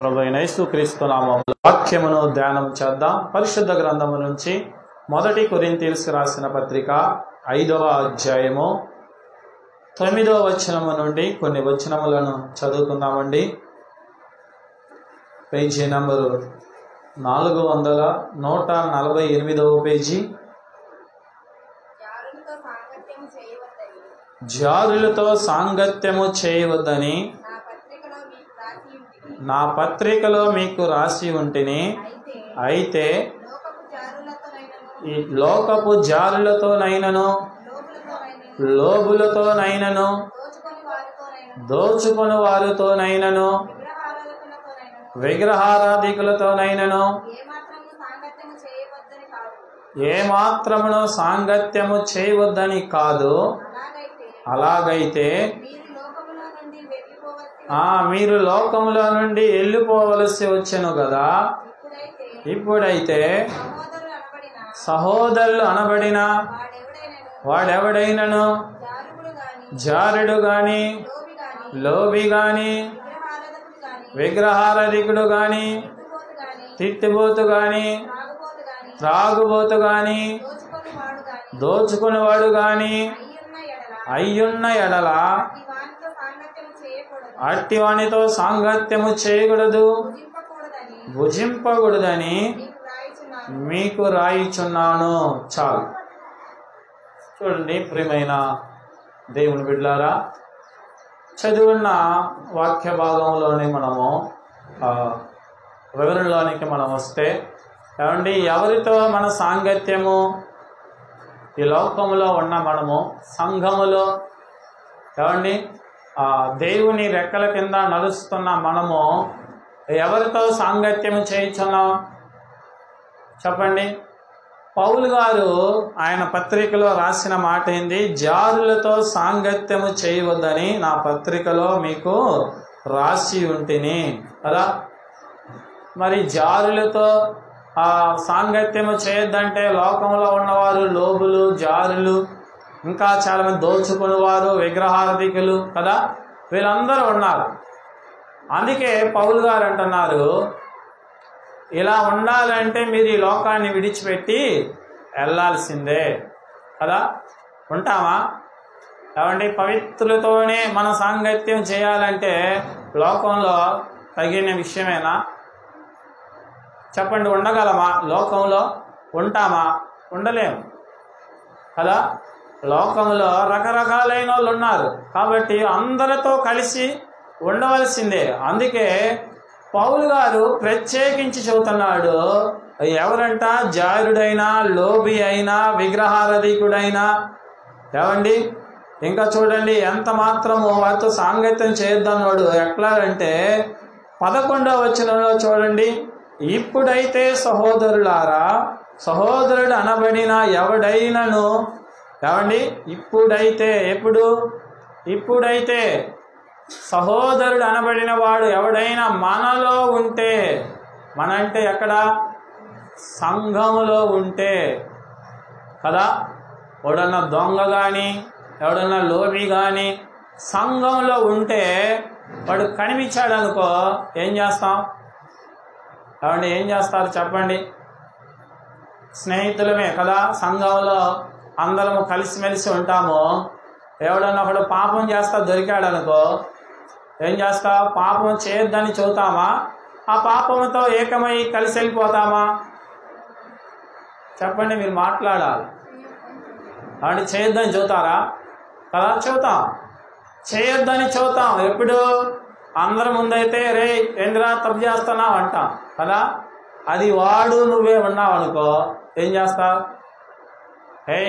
ప్రభువైన యేసుక్రీస్తు నామములో వాక్యమును ధ్యానం చేద్దాం. పరిశుద్ధ గ్రంథము నుంచి 1 కొరింథీయులకు రాసిన పత్రిక 5వ అధ్యాయము 9వ వచనము నుండి కొన్ని వచనములను చదువుకుందామండి. పేజీ నంబరు 148వ పేజీ. జారులతో సాంగత్యము చేయవద్దని నా పత్రికలో మీకు రాసి ఉంటిని. అయితే ఈ లోకపు జారులతోనైనను లోబులతోనైనను దోచుకొని వారితోనైనను విగ్రహారాధికులతోనైనను ఏమాత్రమును సాంగత్యము చేయవద్దని కాదు. అలాగైతే మీరు లోకములో నుండి వెళ్ళిపోవలసి వచ్చెను కదా. ఇప్పుడైతే సహోదరులు అనబడిన వాడెవడైనను జారుడు గాని లోబి గాని విగ్రహారాధికుడు గాని తిట్టిబోతు గాని త్రాగుబోతు గాని దోచుకునేవాడు గాని అయ్యున్న ఎడల అట్టి వానితో సాంగత్యము చేయకూడదు, భుజింపకూడదని మీకు రాయిచున్నాను. చాలు. చూడండి ప్రియమైన దేవుని బిడ్డలారా, చదివిన వాక్య భాగంలోని మనము వివరణలోనికి మనం వస్తే ఏమండి, ఎవరితో మన సాంగత్యము? ఈ లోకములో ఉన్న మనము సంఘములో ఏమండి దేవుని రెక్కల కింద నడుస్తున్న మనము ఎవరితో సాంగత్యము చేయించున్నాం చెప్పండి. పౌలు గారు ఆయన పత్రికలో రాసిన మాట ఏంది? జారులతో సాంగత్యము చేయవద్దని నా పత్రికలో మీకు రాసి ఉంటిని కదా. మరి జారులతో సాంగత్యము చేయొద్దంటే లోకంలో ఉన్నవారు లోబులు, జారులు, ఇంకా చాలా మంది దోచుకునేవారు, విగ్రహారాధికులు కదా, వీళ్ళందరూ ఉన్నారు. అందుకే పౌలు గారు అంటున్నారు, ఇలా ఉండాలంటే మీరు ఈ లోకాన్ని విడిచిపెట్టి వెళ్ళాల్సిందే కదా. ఉంటామా? ఏమండి, పవిత్రులతోనే మన సాంగత్యం చేయాలంటే లోకంలో తగిన విషయమేనా చెప్పండి? ఉండగలమా? లోకంలో ఉంటామా? ఉండలేము కదా. లోకంలో రకరకాలైన వాళ్ళు ఉన్నారు కాబట్టి అందరితో కలిసి ఉండవలసిందే. అందుకే పౌలు గారు ప్రత్యేకించి చెబుతున్నాడు, ఎవరంట? జారుడైనా, లోబి అయినా, విగ్రహారాధికుడైనా ఏమండి. ఇంకా చూడండి, ఎంత మాత్రము వారితో సాంగత్యం చేయొద్దన్నాడు. ఎట్లా అంటే 11వ వచనంలో చూడండి, ఇప్పుడైతే సహోదరులారా, సహోదరుడు అనబడిన ఎవడైనను ఏమండి, ఇప్పుడైతే ఇప్పుడైతే సహోదరుడు అనబడిన వాడు ఎవడైనా మనలో ఉంటే, మన అంటే ఎక్కడ? సంఘములో ఉంటే కదా. ఎవడన్నా దొంగ కానీ, ఎవడన్నా లోబి కానీ సంఘంలో ఉంటే వాడు కనిపించాడు అనుకో, ఏం చేస్తాం? ఏమండి, ఏం చేస్తారు చెప్పండి? స్నేహితులమే కదా, సంఘంలో అందరము కలిసిమెలిసి ఉంటాము. ఎవడన్నా ఒకడు పాపం చేస్తా దొరికాడు అనుకో, ఏం చేస్తా? పాపం చేయొద్దని చెబుతామా? ఆ పాపంతో ఏకమై కలిసి వెళ్ళిపోతామా? చెప్పండి, మీరు మాట్లాడాలి. అంటే చేయొద్దని చెబుతారా కదా? చెబుతాం. చేయొద్దని చెబుతాం ఎప్పుడు? అందరి ముందైతే రే ఏంద్రా తప్పు చేస్తున్నావు అంటాం కదా. అది వాడు నువ్వే ఉన్నావు అనుకో, ఏం చేస్తావు?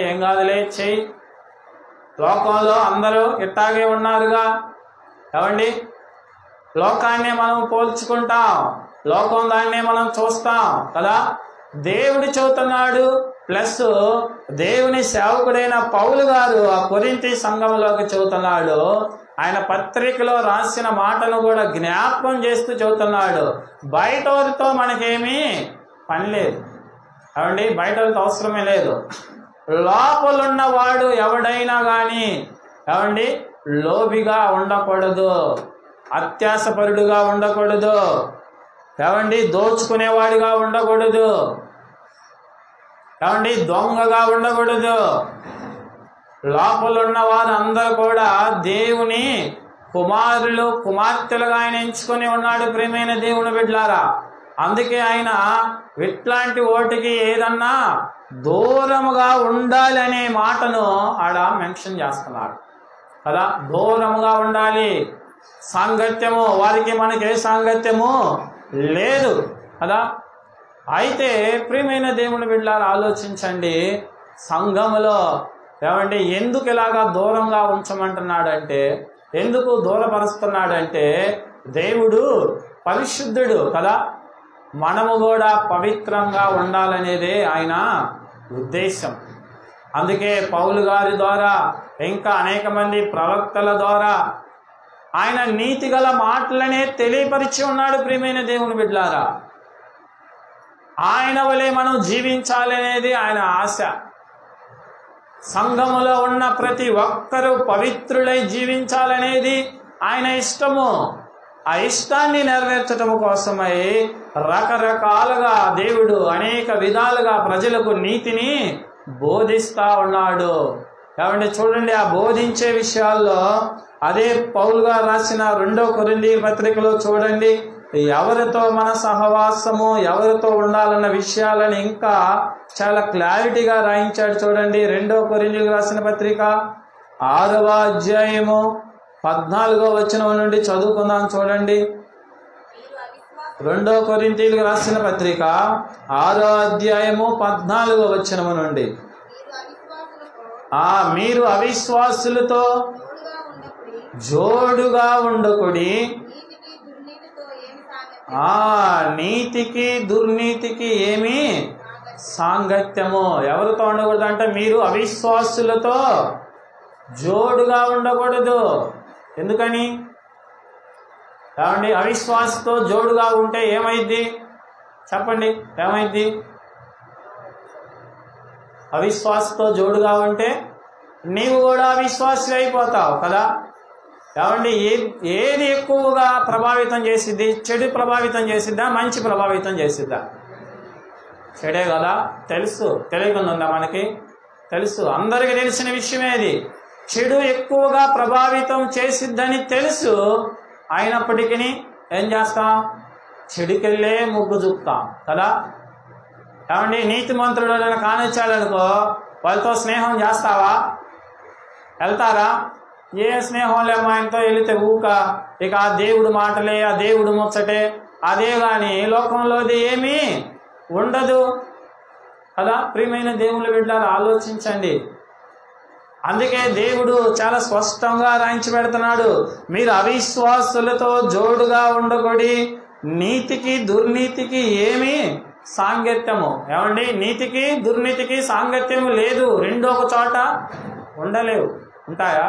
ఏం కాదులే చెయ్యి. లోకంలో అందరూ ఇట్టాగే ఉన్నారుగా. ఏమండి, లోకాన్నే మనం పోల్చుకుంటాం, లోకం దాన్నే మనం చూస్తాం కదా. దేవుడు చెబుతున్నాడు, ప్లస్ దేవుని సేవకుడైన పౌలు గారు ఆ కొరింథీ సంఘంలోకి చెబుతున్నాడు. ఆయన పత్రికలో రాసిన మాటను కూడా జ్ఞాపకం చేస్తూ చెబుతున్నాడు. బయట వారితో మనకేమీ పని లేదు ఏమండి, బయట వారితో అవసరమే లేదు. లోపలున్న వాడు ఎవడైనా కానీ ఏమండి లోబిగా ఉండకూడదు, అత్యాసపరుడుగా ఉండకూడదు, ఏమండి దోచుకునేవాడిగా ఉండకూడదు, ఏమండి దొంగగా ఉండకూడదు. లోపల ఉన్న వారందరూ కూడా దేవుని కుమారులు కుమార్తెలుగా ఆయన ఎంచుకొని ఉన్నాడు. ప్రియమైన దేవుని బిడ్డలారా, అందుకే ఆయన ఇట్లాంటి ఓటికి ఏదన్నా దూరముగా ఉండాలి అనే మాటను ఆడ మెన్షన్ చేస్తున్నాడు కదా. దూరముగా ఉండాలి, సాంగత్యము వారికి మనకి ఏ సాంగత్యము లేదు కదా. అయితే ప్రియమైన దేవుని బిడ్డలారా ఆలోచించండి, సంఘములో ఏమంటే ఎందుకు ఇలాగా దూరంగా ఉంచమంటున్నాడంటే, ఎందుకు దూరపరుస్తున్నాడంటే దేవుడు పరిశుద్ధుడు కదా, మనము కూడా పవిత్రంగా ఉండాలనేదే ఆయన ఉద్దేశం. అందుకే పౌలు గారి ద్వారా ఇంకా అనేక మంది ప్రవక్తల ద్వారా ఆయన నీతి గల మాటలనే తెలియపరిచి ఉన్నాడు. ప్రియమైన దేవుని బిడ్డలారా, ఆయన వలె మనం జీవించాలనేది ఆయన ఆశ. సంఘములో ఉన్న ప్రతి ఒక్కరూ పవిత్రులై జీవించాలనేది ఆయన ఇష్టము. ఆ ఇష్టాన్ని నెరవేర్చటం కోసమై రకరకాలుగా దేవుడు అనేక విధాలుగా ప్రజలకు నీతిని బోధిస్తా ఉన్నాడు. కాబట్టి చూడండి, ఆ బోధించే విషయాల్లో అదే పౌలు గారు రాసిన 2 కొరింథీ పత్రికలో చూడండి, ఎవరితో మన సహవాసము, ఎవరితో ఉండాలన్న విషయాలను ఇంకా చాలా క్లారిటీగా రాయించాడు. చూడండి, 2 కొరింథీయులకు రాసిన పత్రిక 6వ అధ్యాయము 14వ వచనం నుండి చదువుకుందాం. చూడండి, 2 కొరింథీయులకు రాసిన పత్రిక 6వ అధ్యాయము 14వ వచనం నుండి, మీరు అవిశ్వాసులతో జోడుగా ఉండకుడి, నీతికి దుర్నీతికి ఏమి సాంగత్యము. ఎవరితో ఉండకూడదు అంటే మీరు అవిశ్వాసులతో జోడుగా ఉండకూడదు. ఎందుకని? ఏమండి, అవిశ్వాసతో జోడుగా ఉంటే ఏమైద్ది చెప్పండి, ఏమైద్ది? అవిశ్వాసతో జోడుగా ఉంటే నీవు కూడా అవిశ్వాసి అయిపోతావు కదా. ఏమండి, ఏది ఎక్కువగా ప్రభావితం చేసిద్ది? చెడు ప్రభావితం చేసిద్దా, మంచి ప్రభావితం చేసిద్దా? చెడే కదా. తెలుసు, తెలియకుండా ఉందా మనకి? తెలుసు, అందరికీ తెలిసిన విషయమేది. చెడు ఎక్కువగా ప్రభావితం చేసిద్దని తెలుసు, అయినప్పటికీ ఏం చేస్తాం? చెడుకెళ్ళే మొగ్గు చూపుతాం కదా. ఏమండి, నీతిమంతుడు కానిచ్చాడనుకో, వాళ్ళతో స్నేహం చేస్తావా? వెళ్తారా? ఏ స్నేహం లేమో ఆయనతో వెళితే ఊక ఇక ఆ దేవుడు మాటలే, ఆ దేవుడు ముచ్చటే అదే, కానీ లోకంలోది ఏమీ ఉండదు కదా. ప్రియమైన దేవుని బిడ్డలారా ఆలోచించండి. అందుకే దేవుడు చాలా స్పష్టంగా రాయించి పెడుతున్నాడు, మీరు అవిశ్వాసులతో జోడుగా ఉండకూడి, నీతికి దుర్నీతికి ఏమి సాంగత్యము. ఏమండి, నీతికి దుర్నీతికి సాంగత్యము లేదు, రెండు ఒక చోట ఉండలేవు. ఉంటాయా?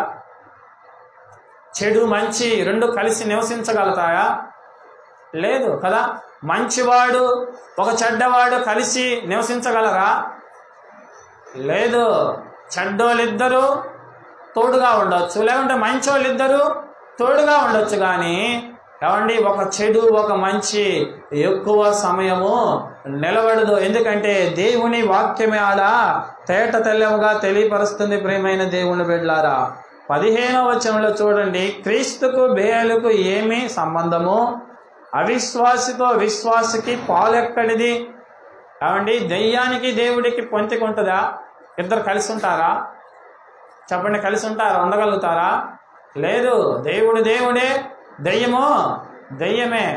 చెడు మంచి రెండు కలిసి నివసించగలుగుతాయా? లేదు కదా. మంచివాడు ఒక చెడ్డవాడు కలిసి నివసించగలరా? లేదు. చెడ్డోళ్ళిద్దరూ తోడుగా ఉండొచ్చు, లేకుంటే మంచోళ్ళిద్దరూ తోడుగా ఉండొచ్చు, కానీ ఏమండి ఒక చెడు ఒక మంచి ఎక్కువ సమయము నిలబడదు. ఎందుకంటే దేవుని వాక్యమే ఆడ తేట తెల్లముగా తెలియపరుస్తుంది. ప్రియమైన దేవుని బిడ్డలారా, 15వ వచనంలో చూడండి, క్రీస్తుకు బేయలకు ఏమి సంబంధము? అవిశ్వాసితో విశ్వాసికి పాలెక్కడిది? ఏమండి, దెయ్యానికి దేవుడికి పొంతికుంటుందా? ఇద్దరు కలిసి ఉంటారా? చెప్పండి, కలిసి ఉంటారా? ఉండగలుగుతారా? లేదు. దేవుడు దేవుడే, దెయ్యము దెయ్యమే.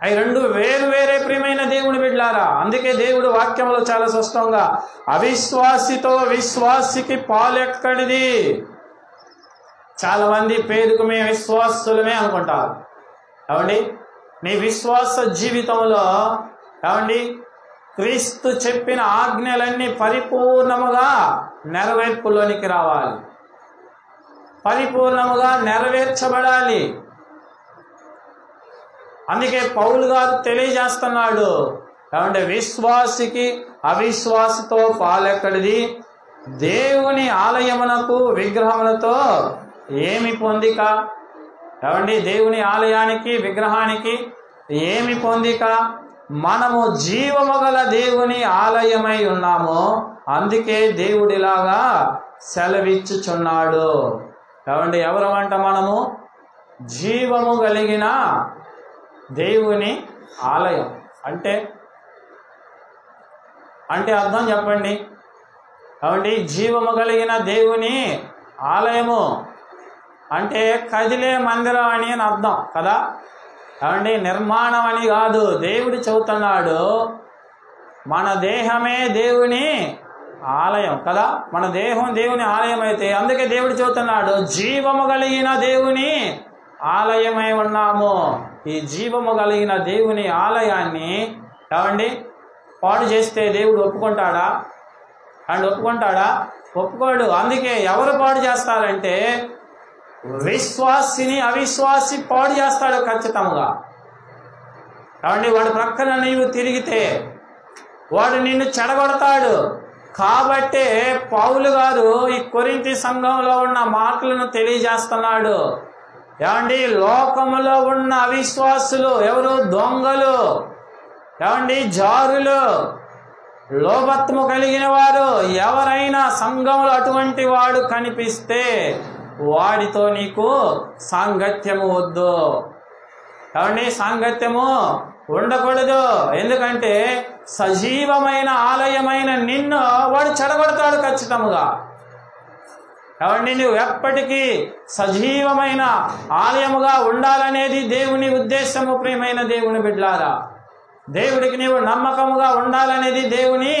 అవి రెండు వేరు వేరే. ప్రియమైన దేవుని బిడ్డలారా, అందుకే దేవుడు వాక్యంలో చాలా స్పష్టంగా అవిశ్వాసితో విశ్వాసికి పాలెక్కడిది. చాలా మంది పేరుకు మేము విశ్వాసులమే అనుకుంటారు. ఏమండి, నీ విశ్వాస జీవితంలో ఏమండి క్రీస్తు చెప్పిన ఆజ్ఞలన్నీ పరిపూర్ణముగా నెరవేర్పులోనికి రావాలి, పరిపూర్ణముగా నెరవేర్చబడాలి. అందుకే పౌలు గారు తెలియజేస్తున్నాడు, ఏమంటే విశ్వాసికి అవిశ్వాసతో పాలెక్కడిది? దేవుని ఆలయమునకు విగ్రహములతో ఏమి పొందిక? ఏమండి, దేవుని ఆలయానికి విగ్రహానికి ఏమి పొందిక? మనము జీవము గల దేవుని ఆలయమై ఉన్నాము, అందుకే దేవుడిలాగా సెలవిచ్చుచున్నాడు. కాబట్టి ఎవరమంట? మనము జీవము కలిగిన దేవుని ఆలయం అంటే అర్థం చెప్పండి. కాబట్టి జీవము కలిగిన దేవుని ఆలయము అంటే కదిలే మందిరం అని అర్థం కదా. కాబట్టి నిర్మాణం అని కాదు. దేవుడు చెబుతున్నాడు మన దేహమే దేవుని ఆలయం కదా. మన దేహం దేవుని ఆలయం అయితే అందుకే దేవుడు చెబుతున్నాడు జీవము కలిగిన దేవుని ఆలయమై ఉన్నాము. ఈ జీవము కలిగిన దేవుని ఆలయాన్ని కావండి పాడు చేస్తే దేవుడు ఒప్పుకుంటాడా? అండ్ ఒప్పుకుంటాడా? ఒప్పుకోడు. అందుకే ఎవరు పాడు చేస్తారంటే విశ్వాసిని అవిశ్వాసి పాడు చేస్తాడు ఖచ్చితంగా. కాబట్టి వాడి ప్రక్కన నీవు తిరిగితే వాడు నిన్ను చెడగొడతాడు. కాబట్టే పౌలు గారు ఈ కొరింథీ సంఘంలో ఉన్న మాటలను తెలియజేస్తున్నాడు. ఏమండి, లోకములో ఉన్న అవిశ్వాసులు ఎవరు? దొంగలు, ఏమండి, జారులు, లోభత్వము కలిగిన వారు ఎవరైనా సంఘంలో అటువంటి వాడు కనిపిస్తే వాడితో నీకు సాంగత్యము వద్దు. ఏమండి, సాంగత్యము ఉండకూడదు. ఎందుకంటే సజీవమైన ఆలయమైన నిన్ను వాడు చెడగొడతాడు ఖచ్చితంగా. కాబట్టి నువ్వు ఎప్పటికీ సజీవమైన ఆలయముగా ఉండాలనేది దేవుని ఉద్దేశము. ప్రియమైన దేవుని బిడ్డలారా, దేవుడికి నీవు నమ్మకముగా ఉండాలనేది దేవుని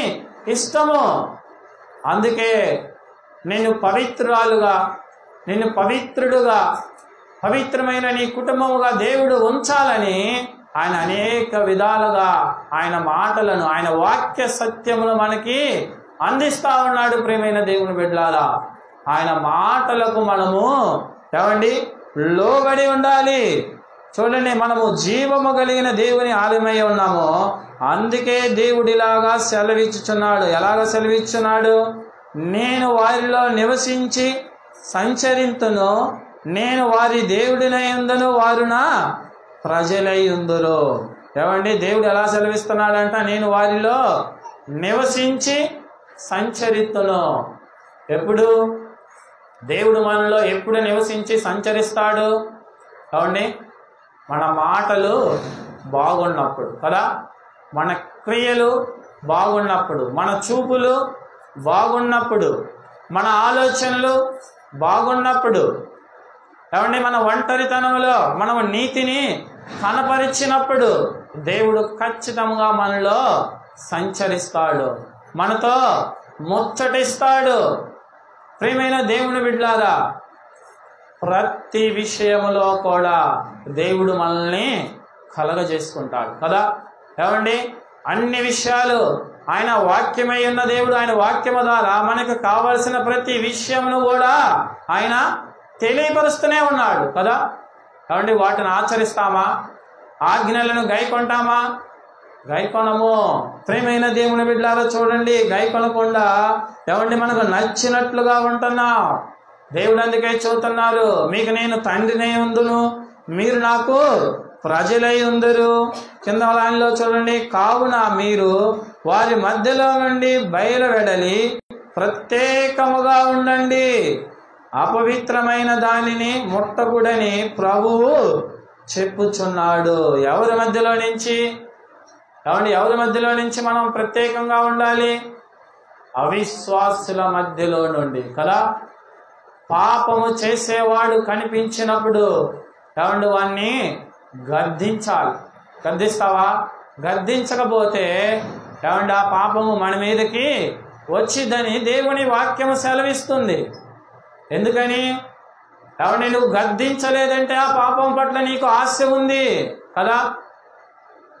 ఇష్టము. అందుకే నిన్ను పవిత్రురాలుగా, నిన్ను పవిత్రుడుగా, పవిత్రమైన నీ కుటుంబముగా దేవుడు ఉంచాలని ఆయన అనేక విధాలుగా ఆయన మాటలను, ఆయన వాక్య సత్యమును మనకి అందిస్తా ఉన్నాడు. ప్రియమైన దేవుని బిడ్డలారా, ఆయన మాటలకు మనము ఏమండి లోబడి ఉండాలి. చూడండి, మనము జీవము కలిగిన దేవుని ఆలయమై ఉన్నాము, అందుకే దేవుడిలాగా సెలవిచ్చుచున్నాడు. ఎలాగ సెలవిచ్చున్నాడు? నేను వారిలో నివసించి సంచరింతును, నేను వారి దేవుడినై ఉందును, వారు నా ప్రజలై ఉందురు. ఏమండి, దేవుడు ఎలా సెలవిస్తున్నాడంట? నేను వారిలో నివసించి సంచరితును. ఎప్పుడు? దేవుడు మనలో ఎప్పుడు నివసించి సంచరిస్తాడు? కాబట్టి మన మాటలు బాగున్నప్పుడు కదా, మన క్రియలు బాగున్నప్పుడు, మన చూపులు బాగున్నప్పుడు, మన ఆలోచనలు బాగున్నప్పుడు, ఏమండి, మన ఒంటరితనంలో మనం నీతిని కనపరిచినప్పుడు దేవుడు ఖచ్చితంగా మనలో సంచరిస్తాడు, మనతో ముచ్చటిస్తాడు. ప్రియమైన దేవుని బిడ్డలారా, ప్రతి విషయంలో కూడా దేవుడు మనల్ని కలగజేసుకుంటాడు కదా. ఏమండి, అన్ని విషయాలు ఆయన వాక్యమై ఉన్న దేవుడు ఆయన వాక్యము ద్వారా మనకు కావలసిన ప్రతి విషయమును కూడా ఆయన తెలియపరుస్తూనే ఉన్నాడు కదా. కాబట్టి వాటిని ఆచరిస్తామా? ఆజ్ఞలను గైకొంటామా? గైకొనము. ప్రియమైన దేవుని బిడ్డలారా, చూడండి, గైకొనకుండా ఏమండి మనకు నచ్చినట్లుగా ఉంటున్నాం. దేవుడు అందుకే చెబుతున్నారు, మీకు నేను తండ్రినై ఉందును, మీరు నాకు ప్రజలై ఉందరు. కింద లైన్లో చూడండి, కావున మీరు వారి మధ్యలో నుండి బయలువెడలి ప్రత్యేకముగా ఉండండి, అపవిత్రమైన దానిని ముట్టకూడని ప్రభువు చెప్పుచున్నాడు. ఎవరి మధ్యలో నుంచి? కాబట్టి ఎవరి మధ్యలో నుంచి మనం ప్రత్యేకంగా ఉండాలి? అవిశ్వాసుల మధ్యలో నుండి కదా. పాపము చేసేవాడు కనిపించినప్పుడు కాబట్టి వాడిని గద్దించాలి. గద్దిస్తావా? గద్దించకపోతే కాబట్టి ఆ పాపము మన మీదకి వచ్చిందని దేవుని వాక్యము సెలవిస్తుంది. ఎందుకని? కాబట్టి నువ్వు గద్దించలేదంటే ఆ పాపం పట్ల నీకు ఆశ ఉంది కదా.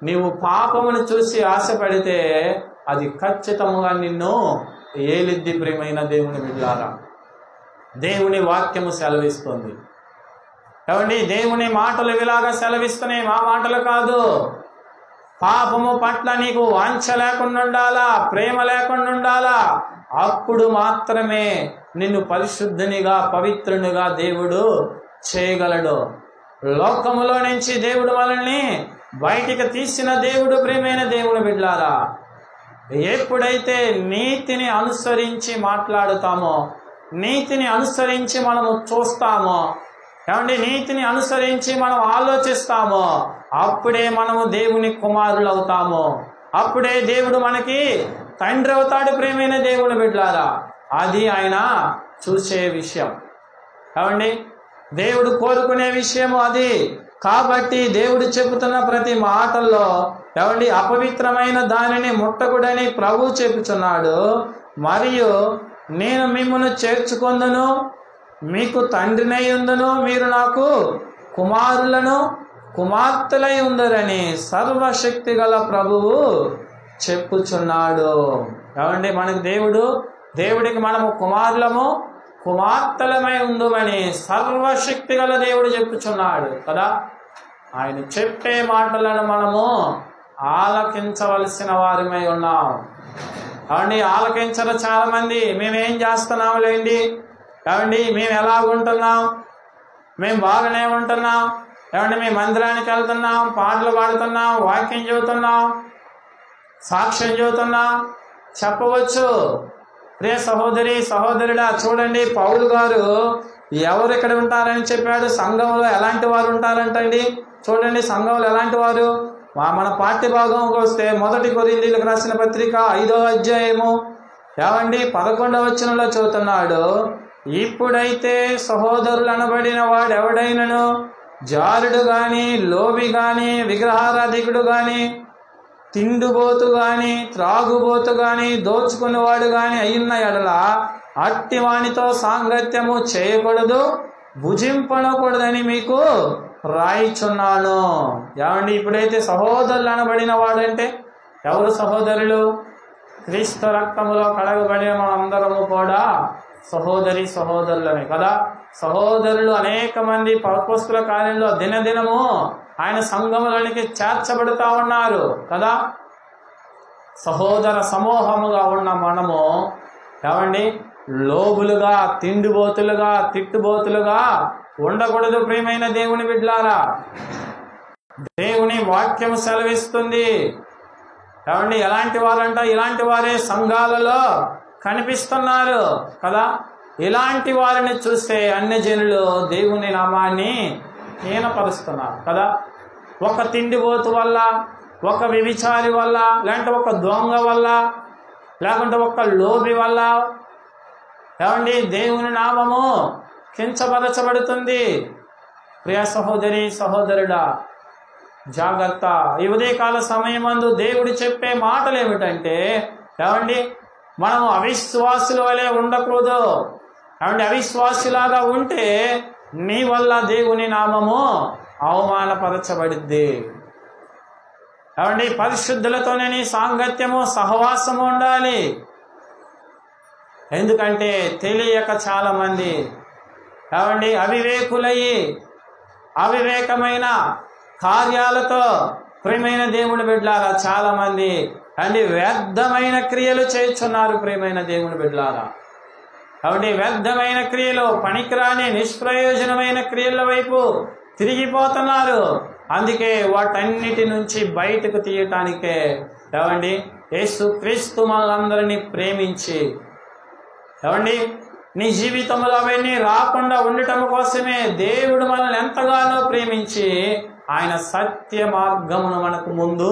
నీవు పాపమును చూసి ఆశపడితే అది ఖచ్చితంగా నిన్ను ఏలిద్ది. ప్రియమైన దేవుని బిడ్డలారా, దేవుని వాక్యము సెలవిస్తుంది. కాబట్టి దేవుని మాటలు ఇలాగా సెలవిస్తున్నాయి, మా మాటలు కాదు. పాపము పట్ల నీకు వాంఛ లేకుండా ఉండాలా, ప్రేమ లేకుండా ఉండాలా. అప్పుడు మాత్రమే నిన్ను పరిశుద్ధునిగా, పవిత్రునిగా దేవుడు చేయగలడు. లోకములో నుంచి దేవుడు మనల్ని బయటికి తీసిన దేవుడు ప్రియమైన దేవుని బిడ్డలారా. ఎప్పుడైతే నీతిని అనుసరించి మాట్లాడుతామో, నీతిని అనుసరించి మనము చూస్తామో, ఏమండి, నీతిని అనుసరించి మనం ఆలోచిస్తామో, అప్పుడే మనము దేవుని కుమారులు అవుతాము. అప్పుడే దేవుడు మనకి తండ్రి అవుతాడు ప్రియమైన దేవుని బిడ్డలారా. అది ఆయన చూసే విషయం. ఏమండి, దేవుడు కోరుకునే విషయము అది. కాబట్టి దేవుడు చెబుతున్న ప్రతి మాటల్లో ఏమండి అపవిత్రమైన దానిని ముట్టకుడని ప్రభు చెప్పుచున్నాడు. మరియు నేను మిమ్మల్ని చేర్చుకొందును, మీకు తండ్రినై ఉందును, మీరు నాకు కుమారులను కుమార్తెలై ఉందరని సర్వశక్తి గల ప్రభువు చెప్పుచున్నాడు. ఏమండి, మనకు దేవుడికి మనము కుమారులము కుమార్తెలమై ఉందుమని సర్వశక్తి గల దేవుడు చెప్పుచున్నాడు కదా. ఆయన చెప్పే మాటలను మనము ఆలకించవలసిన వారిమై ఉన్నాం. ఏమండి, ఆలకించరు చాలా మంది. మేమేం చేస్తున్నాం లేండి, ఏమండి మేము ఎలాగుంటున్నాం, మేము బాగానే ఉంటున్నాం, ఏమండి మేము మందిరానికి వెళ్తున్నాం, పాటలు పాడుతున్నాం, వాక్యం చెబుతున్నాం, సాక్ష్యం చెబుతున్నాం చెప్పవచ్చు. ప్రియ సహోదరి సహోదరుడా, చూడండి పౌలు గారు ఎవరు ఇక్కడ ఉంటారని చెప్పాడు. సంఘంలో ఎలాంటి వారు ఉంటారంటండి. చూడండి సంఘంలో ఎలాంటి వారు. మన పాఠ్య భాగంకి వస్తే 1 కొరింథీయులకు రాసిన పత్రిక 5వ అధ్యాయము ఏమండి 11వ వచనంలో చదువుతున్నాడు. ఇప్పుడైతే సహోదరులు అనబడిన వాడు ఎవడైనను జారుడు గాని, లోబి గాని, విగ్రహారాధికుడు గాని, తిండుబోతు గాని, త్రాగుబోతు గాని, దోచుకునేవాడు గాని అయ్యున్న ఎడల అట్టి వానితో సాంగత్యము చేయకూడదు, భుజింపనకూడదని మీకు రాయిచున్నాను. ఏమండి, ఇప్పుడైతే సహోదరులు అనబడిన వాడంటే ఎవరు సహోదరులు? క్రీస్తు రక్తములో కడగబడిన మనందరము కూడా సహోదరి సహోదరులమే కదా. సహోదరులు అనేక మంది అపోస్తలుల కార్యంలో దినదినము ఆయన సంఘములోనికి చేర్చబడుతూ ఉన్నారు కదా. సహోదర సమూహముగా ఉన్న మనము ఏమండి లోబులుగా, తిండిబోతులుగా, తిట్టుబోతులుగా ఉండకూడదు ప్రియమైన దేవుని బిడ్డలారా. దేవుని వాక్యం సెలవిస్తుంది. ఏమండి ఎలాంటి వారంట? ఇలాంటి వారే సంఘాలలో కనిపిస్తున్నారు కదా. ఇలాంటి వారిని చూస్తే అన్యజనులు దేవుని నామాన్ని హీనపరుస్తున్నారు కదా. ఒక తిండిబోతు వల్ల, ఒక వ్యభిచారి వల్ల, లేదంటే ఒక దొంగ వల్ల, లేకుంటే ఒక లోబి వల్ల ఏమండి దేవుని నామము కించపరచబడుతుంది. ప్రియ సహోదరి సహోదరుడా, జాగ్రత్త. ఈ ఉదయకాల సమయమందు దేవుడు చెప్పే మాటలు ఏమిటంటే ఏమండి మనము అవిశ్వాసుల వలె ఉండకూడదు. ఏమండి అవిశ్వాసులాగా ఉంటే నీ వల్ల దేవుని నామము అవమానపరచబడిద్ది. ఏమండి పరిశుద్ధులతోనే నీ సాంగత్యము సహవాసము ఉండాలి. ఎందుకంటే తెలియక చాలా మంది ఏమండి అవివేకులయ్యి అవివేకమైన కార్యాలతో ప్రియమైన దేవుని బిడ్డలారా చాలా మంది అండి వ్యర్థమైన క్రియలు చేస్తున్నారు. ప్రియమైన దేవుని బిడ్డలారా, కాబట్టి వ్యర్థమైన క్రియలు, పనికిరాని నిష్ప్రయోజనమైన క్రియల వైపు తిరిగిపోతున్నారు. అందుకే వాటన్నిటి నుంచి బయటకు తీయటానికే ఏమండి యేసుక్రీస్తు మనలందరినీ ప్రేమించి ఏమండి నీ జీవితంలో అవన్నీ రాకుండా ఉండటం కోసమే దేవుడు మనల్ని ఎంతగానో ప్రేమించి ఆయన సత్య మార్గమును మనకు ముందు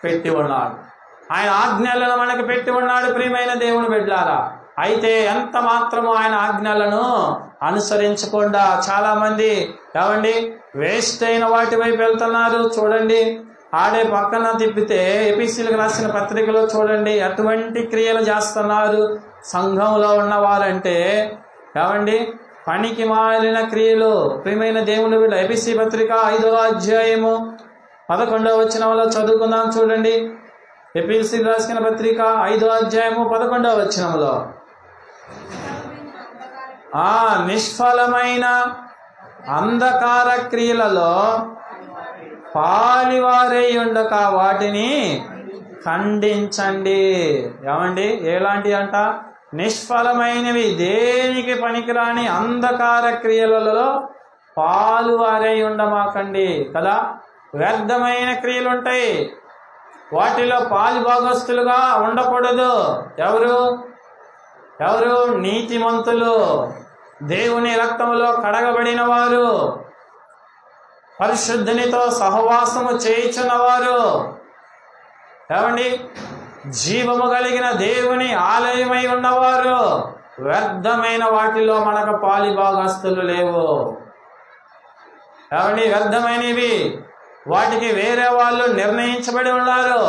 పెట్టి ఉన్నాడు. ఆయన ఆజ్ఞలను మనకు పెట్టి ఉన్నాడు ప్రియమైన దేవుని బిడ్డలారా. అయితే ఎంత మాత్రము ఆయన ఆజ్ఞలను అనుసరించకుండా చాలా మంది ఏమండి వేస్ట్ అయిన వాటి వైపు వెళ్తున్నారు. చూడండి ఆడే పక్కన తిప్పితే ఎపిసీలకు రాసిన పత్రికలో చూడండి అటువంటి క్రియలు చేస్తున్నారు సంఘంలో ఉన్నవారంటే. ఏమండి పనికి మాలిన క్రియలు ప్రియమైన దేవుని బిడ్డ. ఎపిసి పత్రిక 5వ అధ్యాయము 11వ వచనంలో చదువుకుందాం. చూడండి ఎపిసి రాసిన పత్రిక 5వ అధ్యాయము 11వ వచనంలో నిష్ఫలమైన అంధకార క్రియలలో పాలివారై ఉండక వాటిని ఖండించండి. ఏమండి ఎలాంటి అంట? నిష్ఫలమైనవి, దేనికి పనికిరాని అంధకార క్రియలలో పాలువారై ఉండమాకండి కదా. వ్యర్థమైన క్రియలు ఉంటాయి. వాటిలో పాలుభాగస్తులుగా ఉండకూడదు. ఎవరు? నీతిమంతులు, దేవుని రక్తములో కడగబడిన వారు, పరిశుద్ధునితో సహవాసము చేయుచున్నవారు, ఏమండి జీవము కలిగిన దేవుని ఆలయమై ఉన్నవారు. వ్యర్థమైన వాటిలో మనకు పాలుభాగస్తులు లేవు. ఏమండి వ్యర్థమైనవి వాటికి వేరే వాళ్ళు నిర్ణయించబడి ఉన్నారు.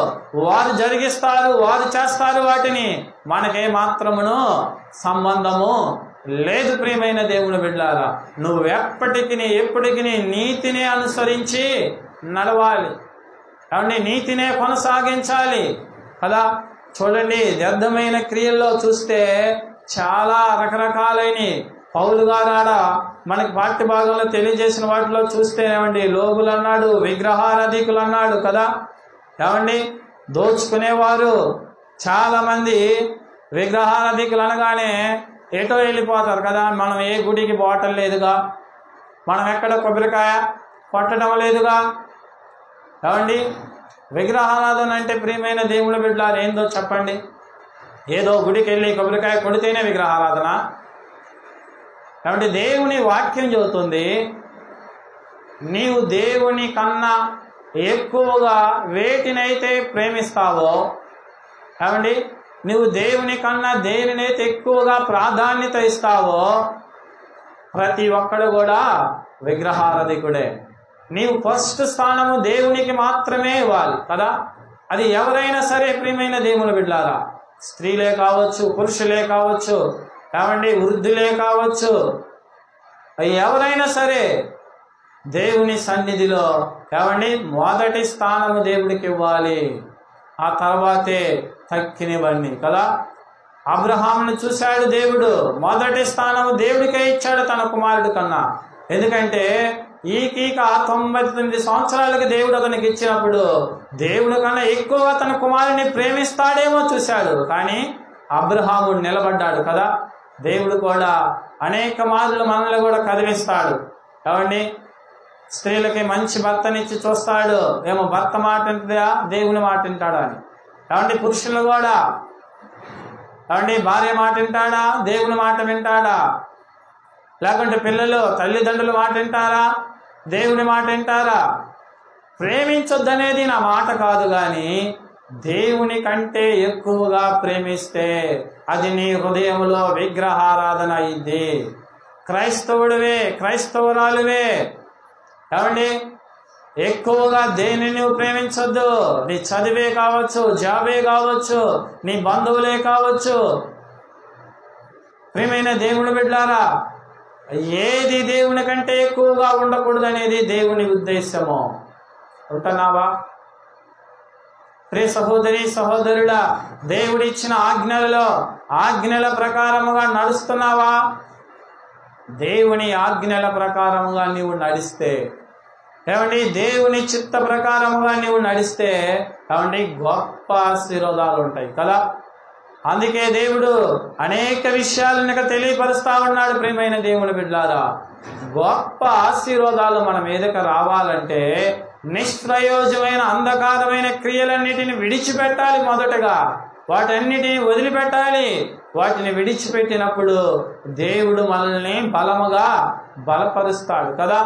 వారు జరిగిస్తారు, వారు చేస్తారు. వాటిని మనకే మాత్రమును సంబంధము లేదు. ప్రియమైన దేవుని బిడ్డలారా, నువ్వు ఎప్పటికీ నీతిని అనుసరించి నడవాలి. కాబట్టి నీతినే కొనసాగించాలి కదా. చూడండి, వ్యర్థమైన క్రియల్లో చూస్తే చాలా రకరకాలైన పౌలు గారు ఆడ మనకి పాఠ్య భాగంలో తెలియజేసిన వాటిలో చూస్తే ఏమండి, లోగులు అన్నాడు, విగ్రహారాధికులు అన్నాడు కదా. ఏమండి దోచుకునేవారు చాలా మంది. విగ్రహారాధికులు అనగానే ఎటో వెళ్ళిపోతారు కదా. మనం ఏ గుడికి పోవటం లేదుగా, మనం ఎక్కడ కొబ్బరికాయ కొట్టడం లేదుగా. ఏమండి విగ్రహారాధన అంటే ప్రియమైన దేవుని బిడ్డలారా ఏందో చెప్పండి. ఏదో గుడికి వెళ్ళి కొబ్బరికాయ కొడితేనే విగ్రహారాధన? కాబట్టి దేవుని వాక్యం చెబుతుంది, నీవు దేవుని కన్నా ఎక్కువగా వేటినైతే ప్రేమిస్తావో, కాబట్టి నువ్వు దేవుని కన్నా దేనినైతే ఎక్కువగా ప్రాధాన్యత ఇస్తావో ప్రతి ఒక్కడు కూడా విగ్రహారాధికుడే. నీవు ఫస్ట్ స్థానము దేవునికి మాత్రమే ఇవ్వాలి కదా. అది ఎవరైనా సరే ప్రియమైన దేవుని బిడ్డలారా, స్త్రీలే కావచ్చు, పురుషులే కావచ్చు, ఏమండి వృద్ధులే కావచ్చు, ఎవరైనా సరే దేవుని సన్నిధిలో ఏమండి మొదటి స్థానము దేవుడికి ఇవ్వాలి. ఆ తర్వాతే తక్కినవన్నీ కదా. అబ్రహామును చూశాడు దేవుడు, మొదటి స్థానము దేవుడికే ఇచ్చాడు తన కుమారుడి కన్నా. ఎందుకంటే ఈ 99 సంవత్సరాలకి దేవుడు అతనికి ఇచ్చినప్పుడు దేవుడు కన్నా ఎక్కువగా తన కుమారుని ప్రేమిస్తాడేమో చూశాడు. కానీ అబ్రహాము నిలబడ్డాడు కదా. దేవుడు కూడా అనేక మార్లు మనల్ని కూడా కదిలిస్తాడు. కాబట్టి స్త్రీలకి మంచి భర్తనిచ్చి చూస్తాడు. ఏమో భర్త మాట వింటుందా, దేవుని మాట వింటాడా అని. కాబట్టి పురుషులు కూడా కాబట్టి భార్య మాట వింటాడా, దేవుని మాట వింటాడా? లేకుంటే పిల్లలు తల్లిదండ్రుల మాట వింటారా, దేవుని మాట వింటారా? ప్రేమించొద్దనేది నా మాట కాదు, కానీ దేవుని కంటే ఎక్కువగా ప్రేమిస్తే అది నీ హృదయంలో విగ్రహారాధన అయింది. క్రైస్తవుడివే, క్రైస్తవురాలువే, ఏమండి ఎక్కువగా దేనిని నువ్వు ప్రేమించొద్దు. నీ చదివే కావచ్చు, జాబే కావచ్చు, నీ బంధువులే కావచ్చు. ప్రియమైన దేవుని బిడ్డలారా, ఏది దేవుని కంటే ఎక్కువగా ఉండకూడదు అనేది దేవుని ఉద్దేశము. ఉంటున్నావా? ప్రియ సహోదరి సహోదరుడా, దేవుడిచ్చిన ఆజ్ఞల ప్రకారముగా నడుస్తున్నావా? దేవుని ఆజ్ఞల ప్రకారముగా నీవు నడిస్తే, ఏమండి దేవుని చిత్త ప్రకారముగా నీవు నడిస్తే ఏమండి గొప్ప ఆశీర్వాదాలు ఉంటాయి కదా. అందుకే దేవుడు అనేక విషయాలను తెలియపరుస్తా ఉన్నాడు. ప్రియమైన దేవుని బిడ్డలారా, గొప్ప ఆశీర్వాదాలు మన మీదకి రావాలంటే నిష్ప్రయోజమైన అంధకారమైన క్రియలన్నిటిని విడిచిపెట్టాలి. మొదటగా వాటన్నిటిని వదిలిపెట్టాలి. వాటిని విడిచిపెట్టినప్పుడు దేవుడు మనల్ని బలముగా బలపరుస్తాడు కదా,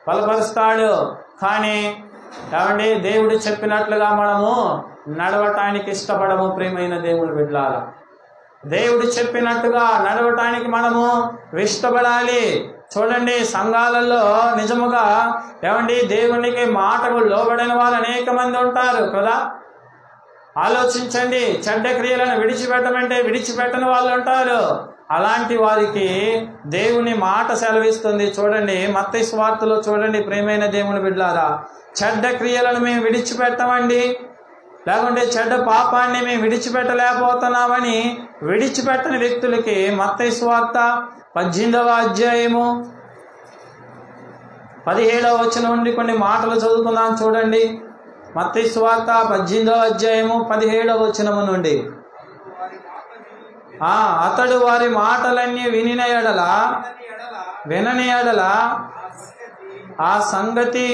బలపరుస్తాడు. కానీ ఏమండి దేవుడు చెప్పినట్లుగా మనము నడవటానికి ఇష్టపడము. ప్రియమైన దేవుని బిడ్డలారా, దేవుడు చెప్పినట్టుగా నడవటానికి మనము ఇష్టపడాలి. చూడండి, సంఘాలలో నిజముగా ఏమండి దేవునికి మాటకు లోబడిన వాళ్ళు అనేక మంది ఉంటారు కదా. ఆలోచించండి, చెడ్డ క్రియలను విడిచిపెట్టమంటే విడిచిపెట్టని వాళ్ళు ఉంటారు. అలాంటి వారికి దేవుని మాట సెలవిస్తుంది. చూడండి, మత్తయి సువార్తలో చూడండి ప్రియమైన దేవుని బిడ్డలారా, చెడ్డ క్రియలను మేము విడిచిపెట్టమండి, లేకుంటే చెడ్డ పాపాన్ని మేము విడిచిపెట్టలేకపోతున్నామని విడిచిపెట్టని వ్యక్తులకి మత్తయి సువార్త 18వ అధ్యాయము 17వ వచనం నుండి కొన్ని మాటలు చదువుకుందాం. చూడండి, మత్తయి సువార్త 18వ అధ్యాయము 17వ వచనము నుండి. అతడు వారి మాటలన్నీ వినని ఎడల ఆ సంగతి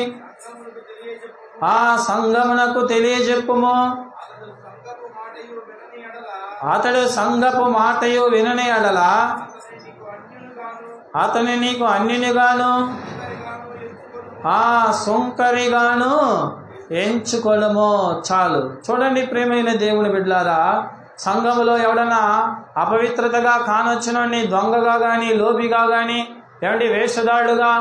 ఆ సంఘమునకు తెలియజెప్పుము. అతడు సంఘపు మాటయు వినని ఎడల అతని నీకు అన్యునిగాను సుంకరిగాను ఎంచుకొనుము. చాలు. చూడండి ప్రేమైన దేవుని బిడ్డలారా, సంఘములో ఎవడన్నా అపవిత్రతగా కానొచ్చినోడిని దొంగగా గాని లోబిగా గాని ఏమండి వేషధాడుగా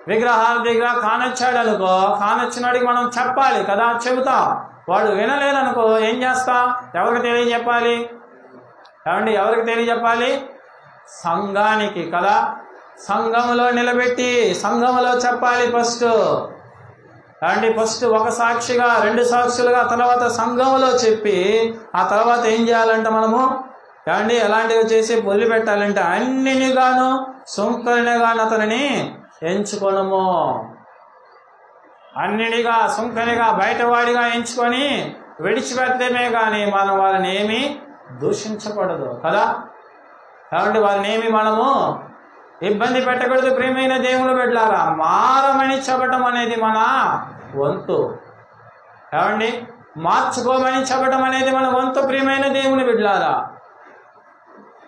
విగ్రహాల దగ్గర కానొచ్చాడు అనుకో, కానొచ్చినోడికి మనం చెప్పాలి కదా, చెబుతాం. వాడు వినలేదనుకో ఏం చేస్తా? ఎవరికి తెలియజెప్పాలి? ఏమండి ఎవరికి తెలియజెప్పాలి? సంఘానికి కదా. సంఘములో నిలబెట్టి సంఘములో చెప్పాలి ఫస్ట్. ఏమండి ఫస్ట్ ఒక సాక్షిగా 2 సాక్షులుగా తర్వాత సంఘములో చెప్పి ఆ తర్వాత ఏం చేయాలంటే మనము ఏమండి ఎలాంటివి చేసి వదిలిపెట్టాలంటే అన్నినిగాను సుంకరినిగాను అతనిని ఎంచుకొనుము. అన్నిటిగా సుంకరిగా బయటవాడిగా ఎంచుకొని విడిచిపెట్టడమే కానీ మనం వారిని ఏమీ దూషించకూడదు కదా. కాబట్టి వారిని ఏమి మనము ఇబ్బంది పెట్టకూడదు. ప్రియమైన దేవుని బిడ్డలారా, మారమని చెప్పటం అనేది మన వంతు. ఏమండి మార్చుకోమని చెప్పటం అనేది మన వంతు. ప్రియమైన దేవుని బిడ్డలారా,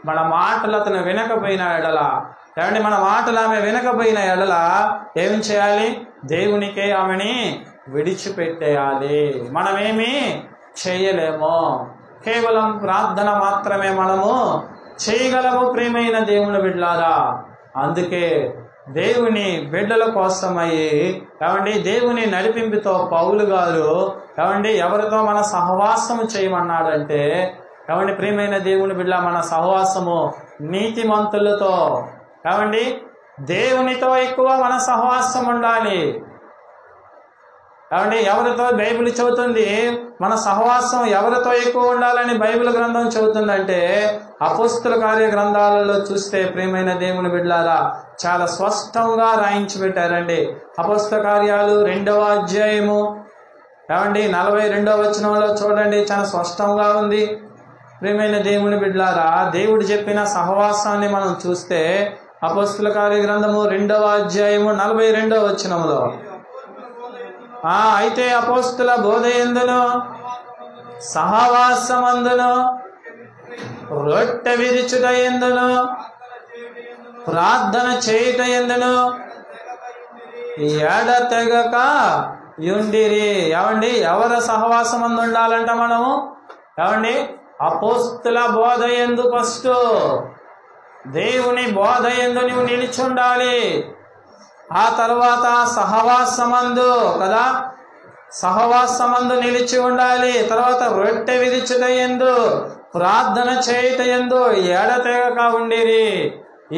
మన మాటలు అతను వినకపోయిన ఎడల, ఏమండి మన మాటలు ఆమె వినకపోయిన ఎడల ఏం చేయాలి? దేవునికే ఆమెని విడిచిపెట్టేయాలి. మనమేమి చేయలేము, కేవలం ప్రార్థన మాత్రమే మనము చేయగలము. ప్రియమైన దేవుని బిడ్డలారా, అందుకే దేవుని బిడ్డల కోసమయ్యి ఏమండి దేవుని నడిపింపుతో పౌలు గారు ఏమండి ఎవరితో మన సహవాసము చేయమన్నాడంటే, ఏమండి ప్రియమైన దేవుని బిడ్డ మన సహవాసము నీతిమంతులతో, ఏమండి దేవునితో ఎక్కువ మన సహవాసం ఉండాలి. ఏమండి ఎవరితో బైబిల్ చెబుతుంది మన సహవాసం ఎవరితో ఎక్కువ ఉండాలని బైబిల్ గ్రంథం చెబుతుందంటే, అపోస్తుల కార్య గ్రంథాలలో చూస్తే ప్రియమైన దేవుని బిడ్డలారా చాలా స్పష్టంగా రాయించి పెట్టారండి. అపోస్తుల కార్యాలు 2వ అధ్యాయము ఏమండి 42వ వచనంలో చూడండి, చాలా స్పష్టంగా ఉంది. ప్రియమైన దేవుని బిడ్డలారా, దేవుడు చెప్పిన సహవాసాన్ని మనం చూస్తే అపోస్తుల కార్య గ్రంథము 2వ అధ్యాయము 42వ వచనంలో, అయితే అపోస్తుల బోధయందును సహవాసమందును రొట్టె విరుచుట ఎందును ప్రార్థన చేయుట ఎందును ఎడతెగక యుండిరి. ఏమండి ఎవరి సహవాసమందు ఉండాలంట మనము? ఏమండి అపోస్తుల బోధ యందు ఫస్ట్ దేవుని బోధ యందు నువ్వు నిలిచి ఉండాలి. ఆ తర్వాత సహవాసమందు కదా, సహవాసమందు నిలిచి ఉండాలి. తర్వాత రొట్టె విరుచుట యందు ప్రార్థన చేయుట యందు ఎడతెగక ఉండిరి.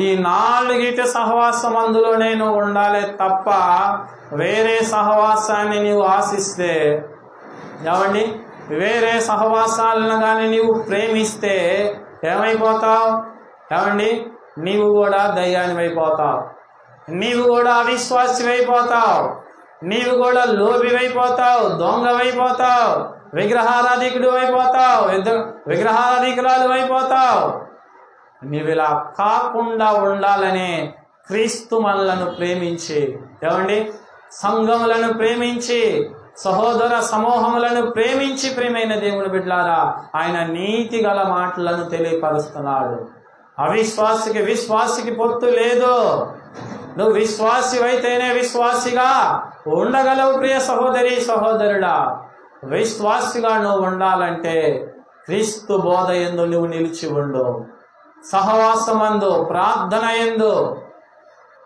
ఈ 4 సహవాసమందులోనే నువ్వు ఉండాలి తప్ప వేరే సహవాసాన్ని నీవు ఆశిస్తే, ఏమండి వేరే సహవాసాలను కానీ నీవు ప్రేమిస్తే ఏమైపోతావు? ఏమండి నీవు కూడా దయ్యానివైపోతావు, నీవు కూడా అవిశ్వాసివైపోతావు, నీవు కూడా లోబివైపోతావు, దొంగవైపోతావు, విగ్రహారాధికుడు అయిపోతావు, విగ్రహారాధికురాలు అయిపోతావు. నీవు ఇలా కాకుండా ఉండాలని క్రీస్తు మనలను ప్రేమించి, ఏమండి సంఘములను ప్రేమించి, సహోదర సమూహములను ప్రేమించి ప్రియమైన దేవుని బిడ్డలారా ఆయన నీతి గల మాటలను తెలియపరుస్తున్నాడు. అవిశ్వాసికి విశ్వాసికి పొత్తు లేదు. నువ్వు విశ్వాసివైతేనే విశ్వాసిగా ఉండగలవు. ప్రియ సహోదరి సహోదరుడా, విశ్వాసిగా నువ్వు ఉండాలంటే క్రీస్తు బోధ యందు నువ్వు నిలిచి ఉండు. సహవాసమందు ప్రార్థన యందు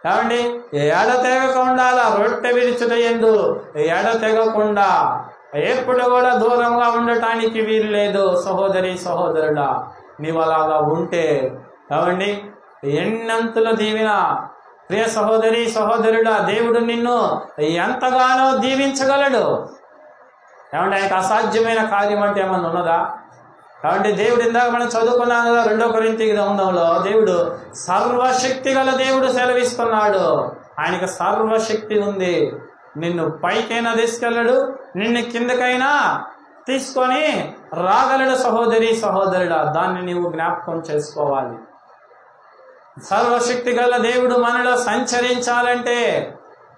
ఏమండి ఎడతెగక ఉండాలా. రొట్టె విరుచుట యందు ఎడతెగకుండా ఎప్పుడు కూడా దూరంగా ఉండటానికి వీలు లేదు. సహోదరి సహోదరుడా, నీవు అలాగా ఉంటే ఏమండి ఎన్నంతలో దీవిన ప్రియ సహోదరి సహోదరుడా దేవుడు నిన్ను ఎంతగానో దీవించగలడు. ఏమంటే ఆయనకు అసాధ్యమైన కార్యం అంటే ఏమన్నా ఉన్నదా? కాబట్టి దేవుడు ఇందాక మనం చదువుకున్నాం కదా 2 కొరింథీ గ్రంథంలో, దేవుడు సర్వశక్తి గల దేవుడు సెలవిస్తున్నాడు. ఆయనకు సర్వశక్తి ఉంది. నిన్ను పైకైనా తీసుకెళ్ళడు, నిన్ను కిందకైనా తీసుకొని రాగలడు. సహోదరి సహోదరుడా, దాన్ని నీవు జ్ఞాపకం చేసుకోవాలి. సర్వశక్తి గల దేవుడు మనలో సంచరించాలంటే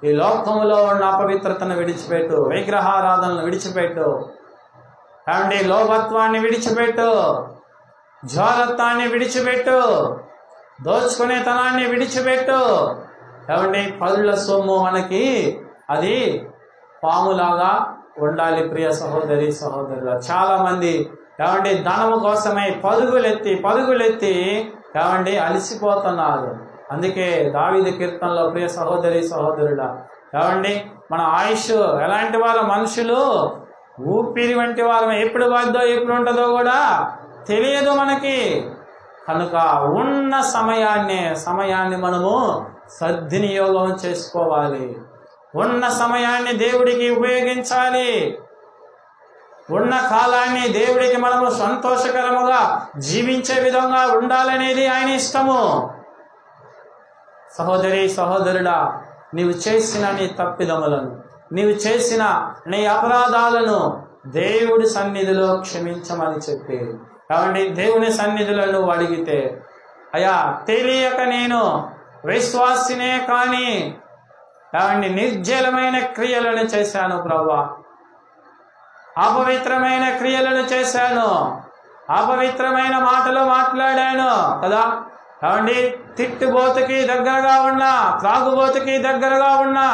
ఈ లోకములో ఉన్న అపవిత్రతను విడిచిపెట్టు, విగ్రహారాధనను విడిచిపెట్టు, ఏమండి లోభత్వాన్ని విడిచిపెట్టు, జ్వాలత్వాన్ని విడిచిపెట్టు, దోచుకునేతనాన్ని విడిచిపెట్టు. ఏమండి పళ్ళ సొమ్ము మనకి అది పాములాగా ఉండాలి. ప్రియ సహోదరి సహోదరులు, చాలా మంది ఏమండి ధనము కోసమై పరుగులెత్తి ఏమండి అలసిపోతున్నారు. అందుకే దావీదు కీర్తనలో ప్రియ సహోదరి సహోదరుల ఏమండి మన ఆయుష్ ఎలాంటి వారు, మనుషులు ఊపిరి వంటి వారు, ఎప్పుడు వద్దో ఎప్పుడు ఉంటుందో కూడా తెలియదు మనకి. కనుక ఉన్న సమయాన్ని మనము సద్వినియోగం చేసుకోవాలి. ఉన్న సమయాన్ని దేవుడికి ఉపయోగించాలి. ఉన్న కాలాన్ని దేవుడికి మనము సంతోషకరముగా జీవించే విధంగా ఉండాలనేది ఆయన ఇష్టము. సహోదరి సహోదరుడా, నీవు చేసిన నీ తప్పిదములను, నీవు చేసిన నీ అపరాధాలను దేవుడి సన్నిధిలో క్షమించమని చెప్పి కాబట్టి దేవుని సన్నిధిలో నువ్వు అడిగితే, అయ్యా తెలియక నేను విశ్వాసినే కానీ కాబట్టి నిర్జలమైన క్రియలను చేశాను ప్రభువా, అపవిత్రమైన క్రియలను చేశాను, అపవిత్రమైన మాటలు మాట్లాడాను కదా. కాబట్టి తిట్టుబోతుకి దగ్గరగా ఉన్నా, త్రాగుబోతుకి దగ్గరగా ఉన్నా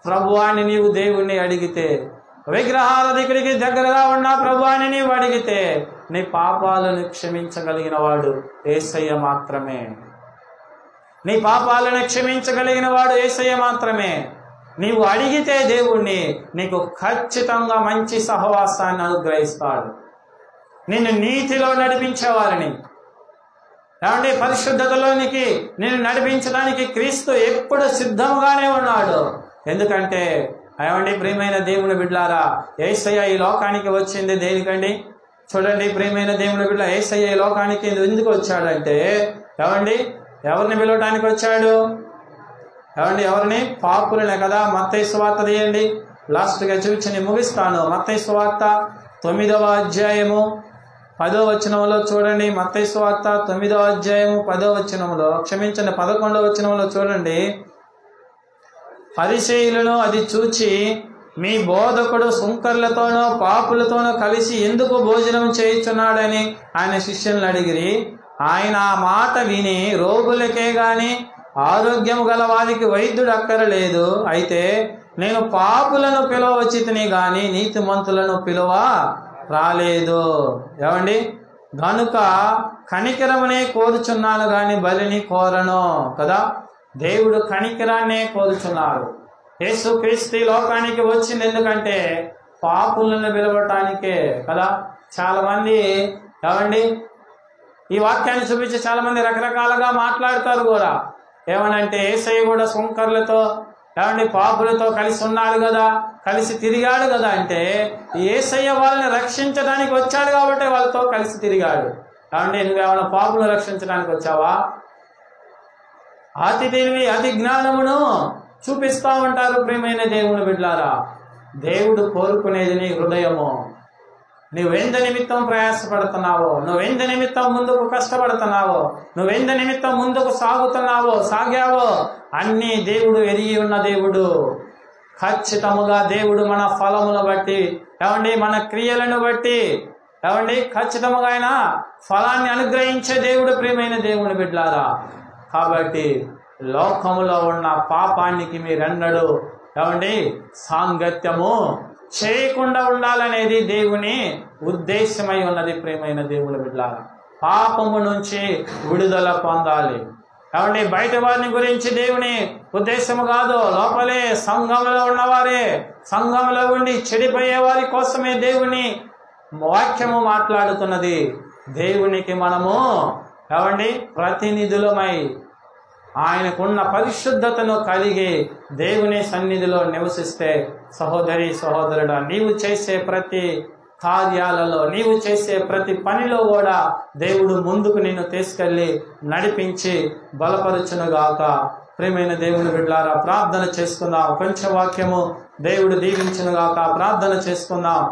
ప్రభువాని నీవు దేవుణ్ణి అడిగితే, విగ్రహారాధికుడికి దగ్గరగా ఉన్న ప్రభువాని నీవు అడిగితే నీ పాపాలను క్షమించగలిగిన వాడు యేసయ్య మాత్రమే. నీ పాపాలను క్షమించగలిగిన వాడు యేసయ్య మాత్రమే. నీవు అడిగితే దేవుణ్ణి నీకు ఖచ్చితంగా మంచి సహవాసాన్ని అనుగ్రహిస్తాడు. నిన్ను నీతిలో నడిపించేవారిని, ఏమంటే పరిశుద్ధతలోనికి నిన్ను నడిపించడానికి క్రీస్తు ఎప్పుడు సిద్ధముగానే ఉన్నాడు. ఎందుకంటే ఏమండి ప్రియమైన దేవుని బిడ్డలారా, యేసయ్య ఈ లోకానికి వచ్చింది దేనికండి? చూడండి ప్రియమైన దేవుని బిడ్డ, యేసయ్య ఈ లోకానికి ఎందుకు వచ్చాడంటే ఏమండి ఎవరిని పిలవడానికి వచ్చాడు? ఏమండి ఎవరిని? పాపులనే కదా. మత్తయి సువార్త తీయండి, లాస్ట్గా చూపించి ముగిస్తాను. మత్తయి సువార్త 9వ అధ్యాయము 10వ వచనంలో చూడండి. మత్తయి సువార్త 9వ అధ్యాయము 10వ వచనంలో, క్షమించండి 11వ వచనంలో చూడండి. పరిసయ్యులను అది చూచి, మీ బోధకుడు సుంకర్లతోనూ పాపులతోనూ కలిసి ఎందుకు భోజనం చేయుచున్నాడని ఆయన శిష్యులను అడిగిరి. ఆయన ఆ మాట విని, రోగులకే గాని ఆరోగ్యము గల వారికి వైద్యుడు అక్కరలేదు, అయితే నేను పాపులను పిలవచ్చితిని గాని నీతిమంతులను పిలువ రాలేదు. ఏమండి గనుక కనికరమునే కోరుచున్నాను గాని బలిని కోరను కదా. దేవుడు కనికరాన్నే కోరుచున్నాడు. యేసు క్రీస్తు లోకానికి వచ్చింది ఎందుకంటే పాపులను పిలవటానికే కదా. చాలా మంది ఏమండి ఈ వాక్యాన్ని చూపించి చాలా మంది రకరకాలుగా మాట్లాడతారు కూడా. ఏమనంటే యేసయ్య కూడా సుంకర్లతో ఏమండి పాపులతో కలిసి ఉన్నాడు కదా, కలిసి తిరిగాడు కదా. అంటే యేసయ్య వాళ్ళని రక్షించడానికి వచ్చాడు కాబట్టి వాళ్ళతో కలిసి తిరిగాడు. ఏమండి నువ్వేమైనా పాపులను రక్షించడానికి వచ్చావా? అతి తెలివి అతి జ్ఞానమును చూపిస్తా ఉంటారు ప్రియమైన దేవుని బిడ్డలారా. దేవుడు కోరుకునేది నీ హృదయము. నువ్వెంత నిమిత్తం ప్రయాసపడుతున్నావో, నువ్వెంత నిమిత్తం ముందుకు కష్టపడుతున్నావో, నువ్వెంత నిమిత్తం ముందుకు సాగావో అన్నీ దేవుడు ఎరిగి ఉన్న దేవుడు. ఖచ్చితముగా దేవుడు మన ఫలమును బట్టి ఏమండి మన క్రియలను బట్టి ఏమండి ఖచ్చితముగా ఆయన ఫలాన్ని అనుగ్రహించే దేవుడు ప్రియమైన దేవుని బిడ్డలారా. కాబట్టి లోకములో ఉన్న పాపానికి మీరెన్నడూ ఏమండి సాంగత్యము చేయకుండా ఉండాలనేది దేవుని ఉద్దేశమై ఉన్నది ప్రియమైన దేవుని బిడ్డలారా. పాపము నుంచి విడుదల పొందాలి. ఏమండి బయట వారిని గురించి దేవుని ఉద్దేశము కాదు, లోపలే సంఘంలో ఉన్నవారే, సంఘంలో ఉండి చెడిపోయే వారి కోసమే దేవుని వాక్యము మాట్లాడుతున్నది. దేవునికి మనము ఏమండి ప్రతినిధులమై ఆయనకున్న పరిశుద్ధతను కలిగి దేవుని సన్నిధిలో నివసిస్తే, సహోదరి సహోదరుడా, నీవు చేసే ప్రతి కార్యాలలో, నీవు చేసే ప్రతి పనిలో కూడా దేవుడు ముందుకు నిన్ను తీసుకెళ్ళి నడిపించి బలపరచునుగాక. ప్రియమైన దేవుని బిడ్డలారా, ప్రార్థన చేసుకుందాం. కొంచెం వాక్యము దేవుడు దీవించునుగాక. ప్రార్థన చేసుకుందాం.